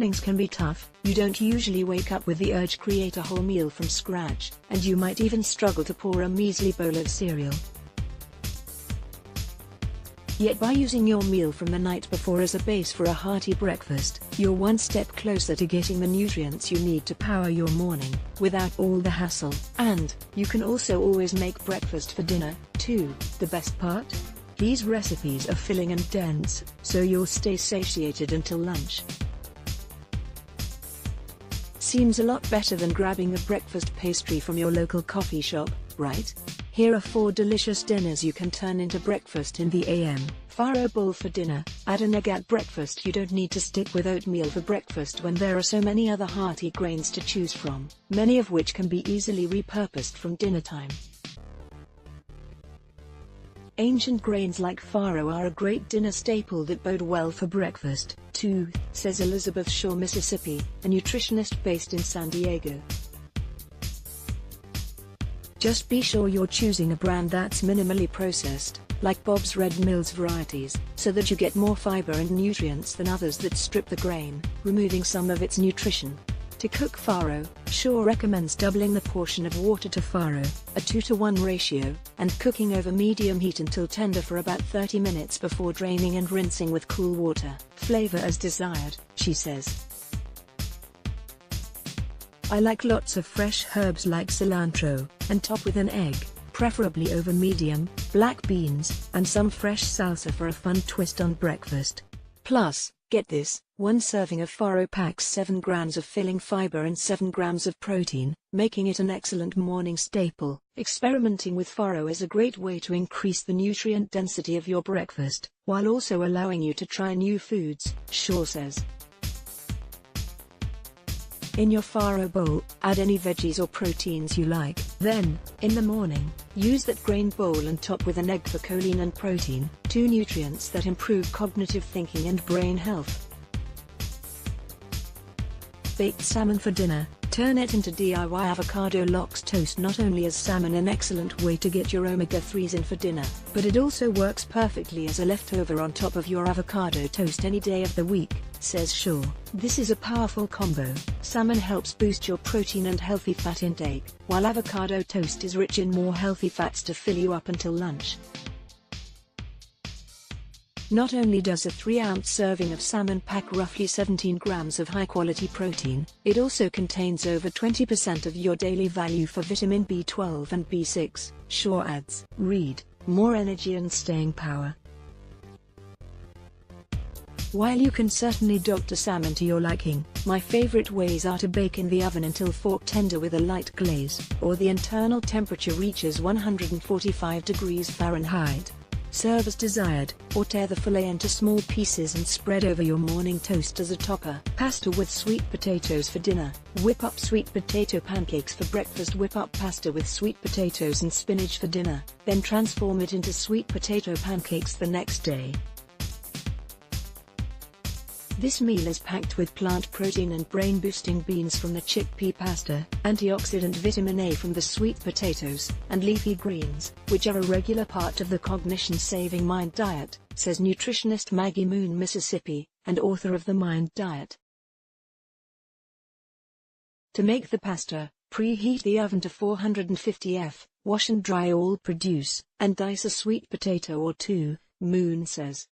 Mornings can be tough, you don't usually wake up with the urge to create a whole meal from scratch, and you might even struggle to pour a measly bowl of cereal. Yet by using your meal from the night before as a base for a hearty breakfast, you're one step closer to getting the nutrients you need to power your morning, without all the hassle. And, you can also always make breakfast for dinner, too. The best part? These recipes are filling and dense, so you'll stay satiated until lunch. Seems a lot better than grabbing a breakfast pastry from your local coffee shop, right? Here are 4 delicious dinners you can turn into breakfast in the AM. Farro bowl for dinner. Add an egg at breakfast. You don't need to stick with oatmeal for breakfast when there are so many other hearty grains to choose from, many of which can be easily repurposed from dinner time. Ancient grains like farro are a great dinner staple that bode well for breakfast, too, says Elizabeth Shaw, Mississippi, a nutritionist based in San Diego. Just be sure you're choosing a brand that's minimally processed, like Bob's Red Mill's varieties, so that you get more fiber and nutrients than others that strip the grain, removing some of its nutrition. To cook farro, Shaw recommends doubling the portion of water to farro, a 2-to-1 ratio, and cooking over medium heat until tender for about 30 minutes before draining and rinsing with cool water. Flavor as desired, she says. I like lots of fresh herbs like cilantro, and top with an egg, preferably over medium, black beans, and some fresh salsa for a fun twist on breakfast. Plus, get this, 1 serving of farro packs 7 grams of filling fiber and 7 grams of protein, making it an excellent morning staple. Experimenting with farro is a great way to increase the nutrient density of your breakfast, while also allowing you to try new foods, Shaw says. In your farro bowl, add any veggies or proteins you like. Then, in the morning, use that grain bowl and top with an egg for choline and protein, 2 nutrients that improve cognitive thinking and brain health. Baked salmon for dinner. Turn it into DIY avocado lox toast. Not only is salmon an excellent way to get your omega-3s in for dinner, but it also works perfectly as a leftover on top of your avocado toast any day of the week, says Shaw. This is a powerful combo. Salmon helps boost your protein and healthy fat intake, while avocado toast is rich in more healthy fats to fill you up until lunch. Not only does a 3-ounce serving of salmon pack roughly 17 grams of high-quality protein, it also contains over 20% of your daily value for vitamin B12 and B6, Shaw adds. Read, more energy and staying power. While you can certainly doctor salmon to your liking, my favorite ways are to bake in the oven until fork tender with a light glaze, or the internal temperature reaches 145 degrees Fahrenheit. Serve as desired, or tear the fillet into small pieces and spread over your morning toast as a topper. Pasta with sweet potatoes for dinner. Whip up sweet potato pancakes for breakfast. Whip up pasta with sweet potatoes and spinach for dinner, then transform it into sweet potato pancakes the next day. This meal is packed with plant protein and brain-boosting beans from the chickpea pasta, antioxidant vitamin A from the sweet potatoes, and leafy greens, which are a regular part of the cognition-saving Mind diet, says nutritionist Maggie Moon, Mississippi, and author of The Mind Diet. To make the pasta, preheat the oven to 450 F, wash and dry all produce, and dice a sweet potato or 2, Moon says.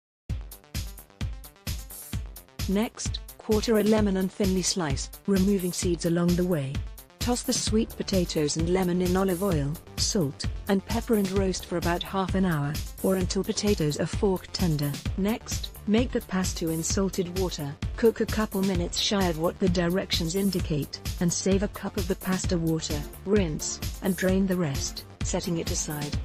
Next, quarter a lemon and thinly slice, removing seeds along the way. Toss the sweet potatoes and lemon in olive oil, salt, and pepper and roast for about half an hour, or until potatoes are fork tender. Next, make the pasta in salted water, cook a couple minutes shy of what the directions indicate, and save a cup of the pasta water, rinse, and drain the rest, setting it aside.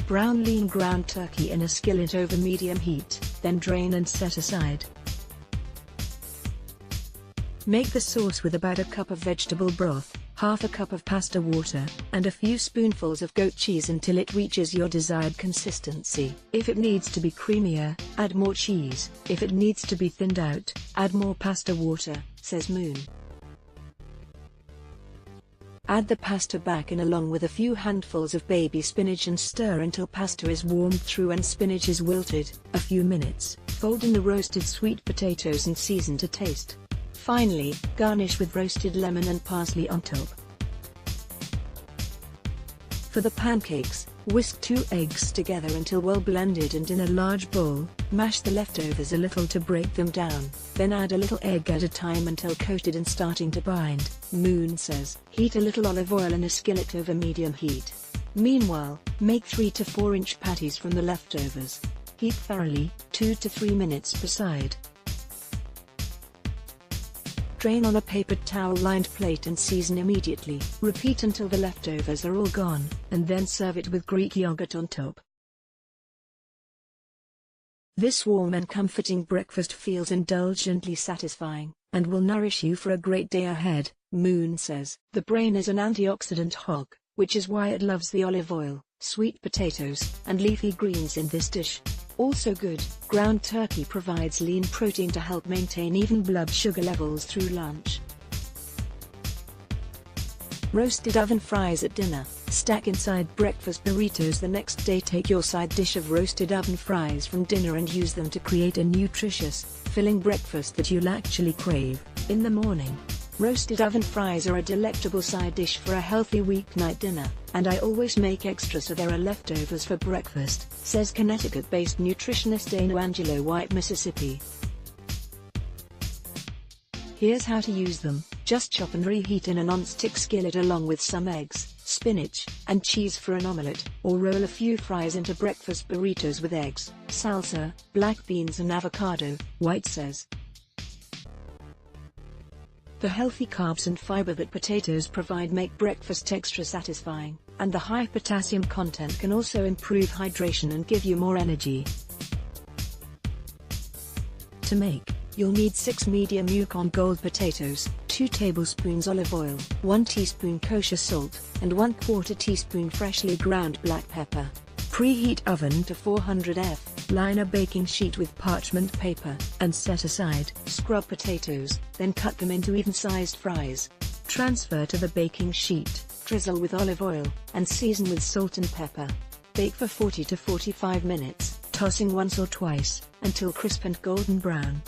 Brown lean ground turkey in a skillet over medium heat, then drain and set aside. Make the sauce with about a cup of vegetable broth, half a cup of pasta water, and a few spoonfuls of goat cheese until it reaches your desired consistency. If it needs to be creamier, add more cheese. If it needs to be thinned out, add more pasta water, says Moon. Add the pasta back in along with a few handfuls of baby spinach and stir until pasta is warmed through and spinach is wilted. A few minutes. Fold in the roasted sweet potatoes and season to taste. Finally, garnish with roasted lemon and parsley on top. For the pancakes, whisk 2 eggs together until well blended and in a large bowl, mash the leftovers a little to break them down, then add a little egg at a time until coated and starting to bind. Moon says, heat a little olive oil in a skillet over medium heat. Meanwhile, make 3 to 4 inch patties from the leftovers. Heat thoroughly, 2 to 3 minutes per side. Drain on a papered towel-lined plate and season immediately. Repeat until the leftovers are all gone, and then serve it with Greek yogurt on top. This warm and comforting breakfast feels indulgently satisfying, and will nourish you for a great day ahead, Moon says. The brain is an antioxidant hog, which is why it loves the olive oil, sweet potatoes, and leafy greens in this dish. Also good, ground turkey provides lean protein to help maintain even blood sugar levels through lunch. Roasted oven fries at dinner. Stack inside breakfast burritos the next day. Take your side dish of roasted oven fries from dinner and use them to create a nutritious, filling breakfast that you'll actually crave in the morning. Roasted oven fries are a delectable side dish for a healthy weeknight dinner, and I always make extra so there are leftovers for breakfast, says Connecticut-based nutritionist Dana Angelo White, Mississippi. Here's how to use them. Just chop and reheat in a non-stick skillet along with some eggs, spinach, and cheese for an omelette, or roll a few fries into breakfast burritos with eggs, salsa, black beans and avocado, White says. The healthy carbs and fiber that potatoes provide make breakfast extra satisfying, and the high potassium content can also improve hydration and give you more energy. To make, you'll need 6 medium Yukon Gold potatoes, 2 tablespoons olive oil, 1 teaspoon kosher salt, and 1/4 teaspoon freshly ground black pepper. Preheat oven to 400 F. Line a baking sheet with parchment paper, and set aside. Scrub potatoes, then cut them into even-sized fries. Transfer to the baking sheet, drizzle with olive oil, and season with salt and pepper. Bake for 40 to 45 minutes, tossing once or twice, until crisp and golden brown.